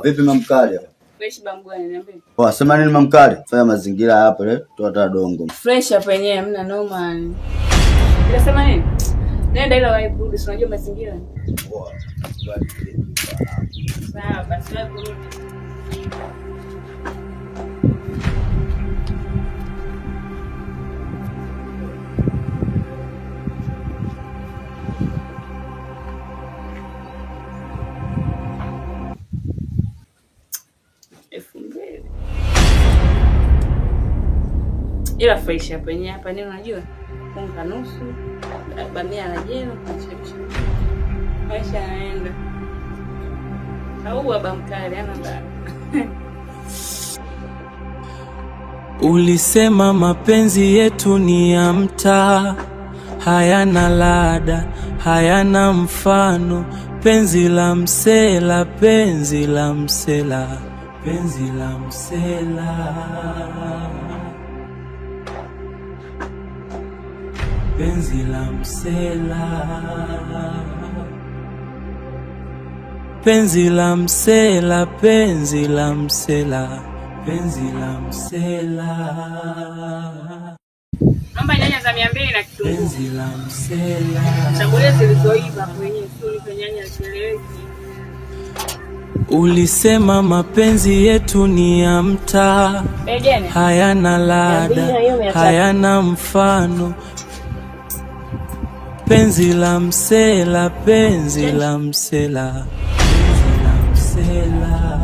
Vipi mamkali? Fresh bangwani niambie. Sema nini mamkali? Fanya mazingira hapa leo tuata dongo. Fresh hapa yenyewe hamna noma. Bila sema nini? Nenda ile wapi kurudi, unajua mazingira. Sawa, basi wewe kurudi. Ila fresh hapa yenyewe hapa nini unajua? Funga nusu, bamia na jelo, kuchemsha. Maisha yanaenda. Au baba mkali ana ndani. Ulisema mapenzi yetu ni ya mtaa, hayana ladha, hayana mfano. Penzi la msela, penzi la msela, penzi la msela, penzi la msela, penzi la msela, penzi la msela, penzi la msela. Naomba nyanya za 200 na kitunguu. Penzi la msela. Chagulia zilizoiva kwenye suli nyanya zileweki. Ulisema mapenzi yetu ni ya mtaa, hayana ladha, hayana mfano. Penzi la msela, penzi la msela, penzi la msela.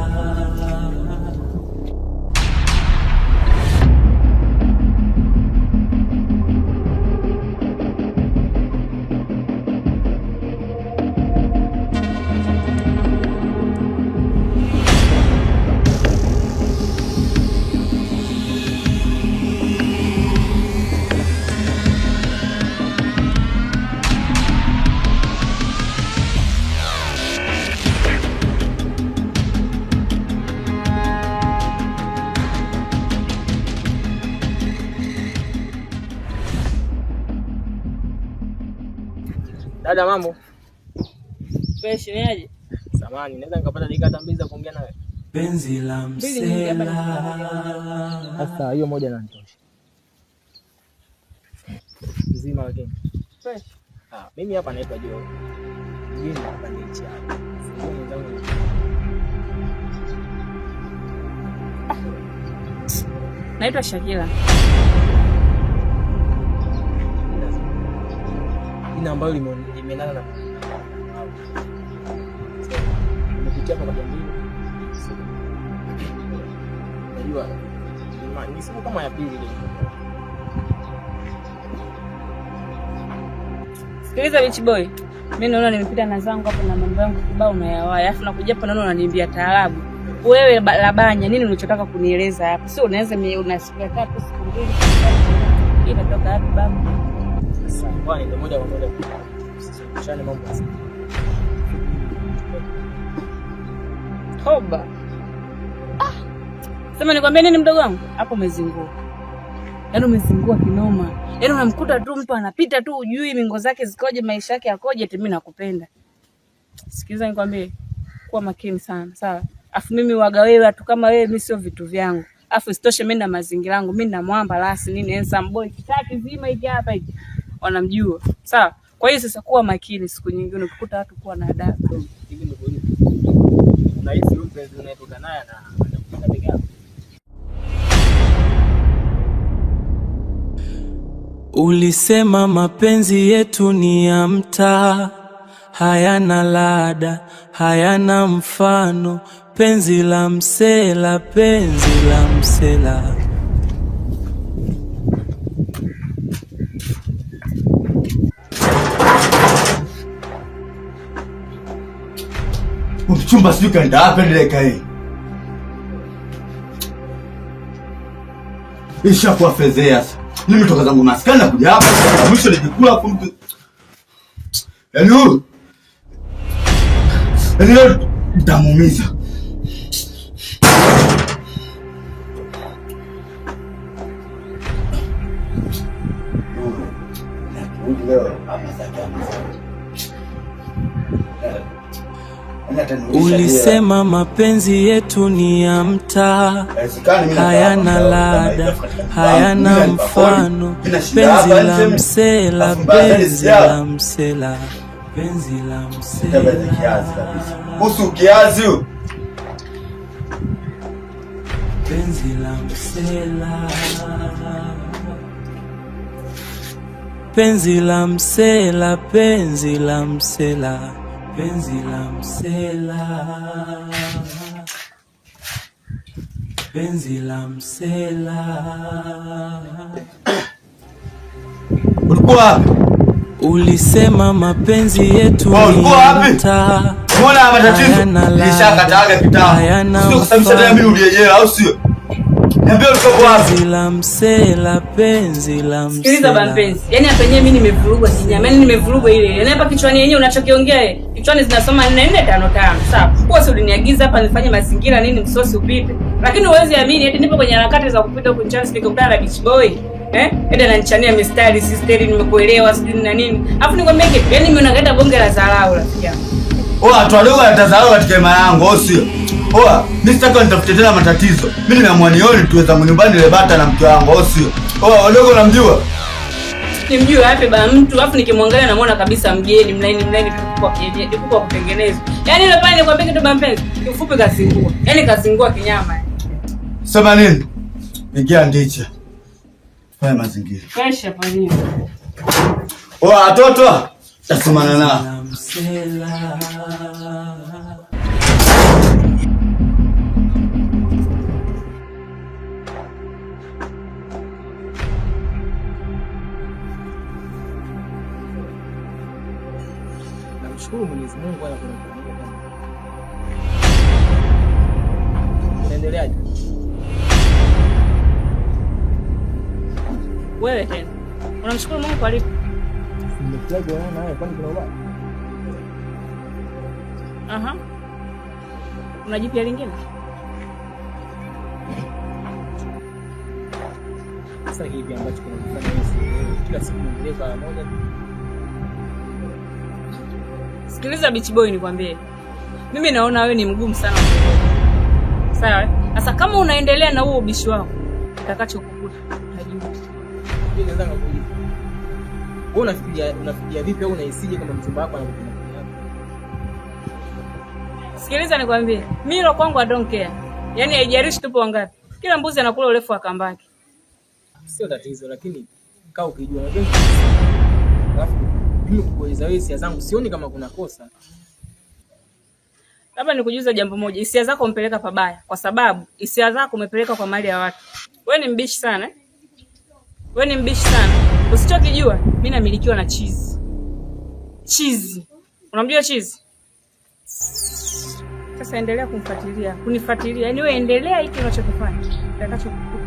Dada mambo. Fresh ni aje? Samahani, naweza nikapata dakika hata mbili za kuongea nawe? Penzi la msela. Sasa hiyo moja inanitosha. Mzima wageni. Fresh. Mimi hapa naitwa Joe. Mimi hapa ni nchi hapa. Naitwa Shakila. Ina ambayo limenana na nimepitia hapa kwa jamii. Unajua ni siku kama ya pili leo. Sikiliza Rich Boy. Mimi naona nimepita na zangu hapo na mambo yangu kibao na yawaya. Alafu nakuja hapa naona unaniambia taarabu. Wewe labanya nini unachotaka kunieleza hapa? Sio unaweza unasikia tatu siku mbili. Inatoka wapi baba? Sasa kwani ndio moja kwa moja usishane mambo sasa. Hoba. Sema nikwambie nini mdogo wangu? Hapo umezingua. Yaani umezingua kinoma. Yaani unamkuta tu mtu anapita tu ujui mingo zake zikoje, maisha yake yakoje, eti mimi nakupenda. Sikiliza nikwambie, kuwa makini sana, sawa? Afu mimi waga wewe watu kama wewe mimi sio vitu vyangu. Afu isitoshe mimi na mazingira yangu, mimi na mwamba lasi nini handsome boy kitaki zima hiki hapa hiki. Wanamjua. Sawa? Kwa hiyo sasa kuwa makini siku nyingine ukikuta watu kuwa na adabu. Hivi ndio hivi. Na hizi mpenzi unayetoka naye na anakupenda peke yake. Ulisema mapenzi yetu ni ya mtaa, hayana ladha, hayana mfano. Penzi la msela, penzi la msela. Mchumba sijui kaenda hapa nileka hii. Ishakuwa fedhea sasa. Nimetoka zangu maskani na kuja hapa mwisho nikikula hapo mtu. Yaani leo nitamuumiza. Ulisema mapenzi yetu ni ya mtaa, hayana ladha, hayana mfano. Penzi la msela, penzi la msela, penzi la msela. Usu kiazi. Penzi la msela. Penzi la msela, penzi la msela, penzi la msela, penzi la msela. Ulikuwa wapi? Ulisema mapenzi yetu ni mtaa. Mbona matatizo? Nishakataaga kitambo. Sio kusababisha mimi urejea au sio? Niambie ulikuwa wapi? Penzi la msela, penzi la msela. Sikiliza bampenzi. Yaani hapa yenyewe mimi nimevurugwa kinyama. Yaani nimevurugwa ile. Yaani hapa kichwani yenyewe unachokiongea, kichwani zinasoma 4455. Sawa. Wewe si uliniagiza hapa nifanye mazingira nini msosi upite. Lakini huwezi amini eti nipo kwenye harakati za kupita huko nchini nikakutana na beach boy. Eda ananichania mistari, sisteri nimekuelewa sijui na nini. Alafu nikwambie kitu, yaani mimi unakaita bonge la dharau rafiki yangu. Watu wadogo watadharau katika hema yangu, au sio? Mimi sitaki nitafute tena matatizo. Mimi nimeamua nione tuweza nyumbani ile bata na mke wangu, au sio? Wadogo namjua. Nimjue wapi bana mtu, alafu nikimwangalia namuona kabisa mgeni, mlaini kwa kienyeji, kwa kutengenezwa. Yaani ile pale nikwambia kitu bampenzi, kifupi kasingua. Yaani kasingua kinyama. Sema nini? Ingia ndiche. Fanya mazingira. Kesha pale. Watoto, tasumana na. Namshukuru Mwenyezi Mungu wala kunikumbusha. Unaendeleaje? Wewe tena. Unamshukuru Mungu kwa lipi? Nimekuja na wewe kwani kuna ubaya? Aha. Una jipya lingine? Sasa hivi ambacho kunafanya hivi kila siku niendelee kwa moja. Sikiliza beach boy nikwambie. Mimi naona wewe ni mgumu sana. Sawa? Sasa kama unaendelea na huo ubishi wako, utakachokukuta utajua. Mimi nataka kuuliza. Wewe unafikiria vipi au unahisije kama mchumba wako anakupenda? Sikiliza nikwambie. Mimi lo kwangu I don't care. Yaani haijalishi tupo wangapi. Kila mbuzi anakula urefu wa kambaki. Sio tatizo lakini kaa ukijua na benki. Alafu mimi kueleza wewe hisia zangu sioni kama kuna kosa. Labda nikujuza jambo moja. Hisia zako umpeleka pabaya kwa sababu hisia zako umepeleka kwa mali ya watu. Wewe ni mbishi sana. Wewe ni mbishi sana. Usichokijua mimi namilikiwa na chizi. Chizi. Unamjua chizi? Sasa endelea kumfuatilia, kunifuatilia. Yaani wewe endelea hiki unachokifanya. Utakachokukuta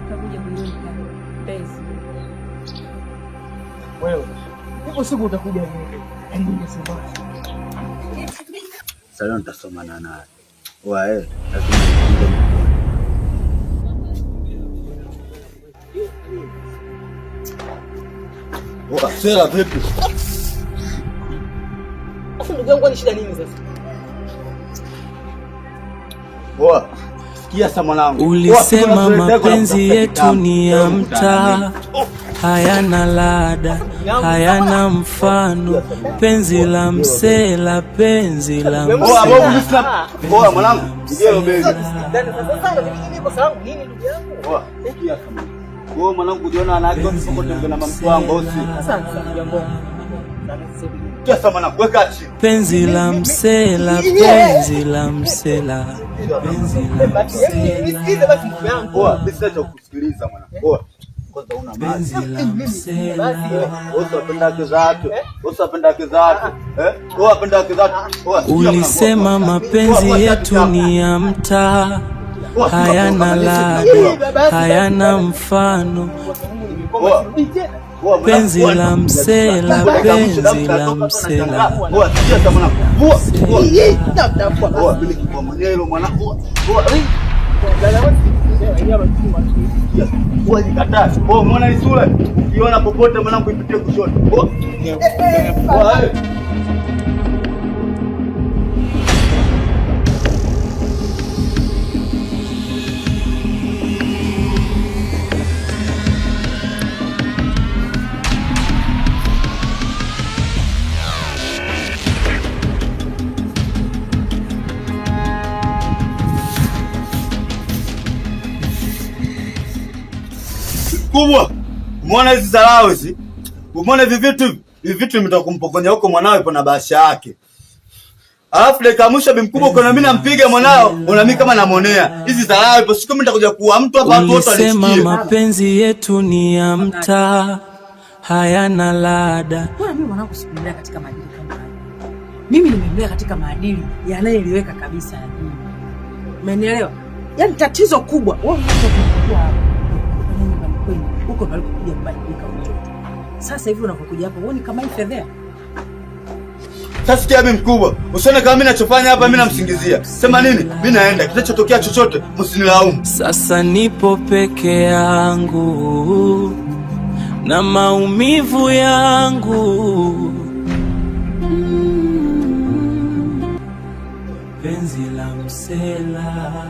utakuja kuniona pesa. Wewe uko siku utakuja mimi. Ndio sababu. Sasa nitasomana naye. Lazima nifunge mkono. Sera vipi? Afu ndugu yangu, ni shida nini sasa? Sikia sasa mwanangu. Ulisema mapenzi yetu ni ya mtaa, hayana ladha, hayana mfano. Penzi la msela, penzi la msela. Mwanangu, ndio mbele. Sasa mimi kwa sababu nini ndugu yangu? Sikia kama. Mwanangu ujiona anaaga mfuko tenge na mtu wangu au si? Sasa jambo. Sasa mwanangu weka chini. Penzi la msela, penzi la msela. Penzi la msela. Nisikize basi ndugu yangu. Mimi sitaki kukusikiliza mwanangu. Kwanza una maji. Penzi la msela. Usipenda kizatu. Usipenda kizatu. Unapenda kizatu. Ulisema mapenzi yetu ni ya mtaa, hayana ladha, hayana mfano. Penzi la msela, penzi la msela. Mwana isura ukiona popote mwanangu ipitie kushoto. mkubwa, umeona hizi dharau hizi? Umeona hivi vitu nimetoka kumpokonya huko mwanao ipo na bahasha yake. Alafu dakika mwisho bi mkubwa uko na mimi nampiga mwanao, una mimi kama namonea. Hizi dharau ipo, siku mimi nitakuja kuua mtu hapa watu wote walisikie. Ulisema mapenzi yetu ni ya mtaa, hayana lada. Bwana mimi mwanangu sikumlea katika maadili kama haya. Mimi nimemlea katika maadili yanayoeleweka kabisa ya dini. Umenielewa? Yaani tatizo kubwa wewe unapokuja hapa. Huko ndio alikuja kubadilika mtoto. Sasa hivi unapokuja hapa uone kama hii fedha. Sasa sikia mimi mkubwa, usione kama mimi nachofanya hapa mimi namsingizia. Sema nini? Mimi naenda, kitachotokea chochote msinilaumu. Sasa nipo peke yangu na maumivu yangu, penzi la msela.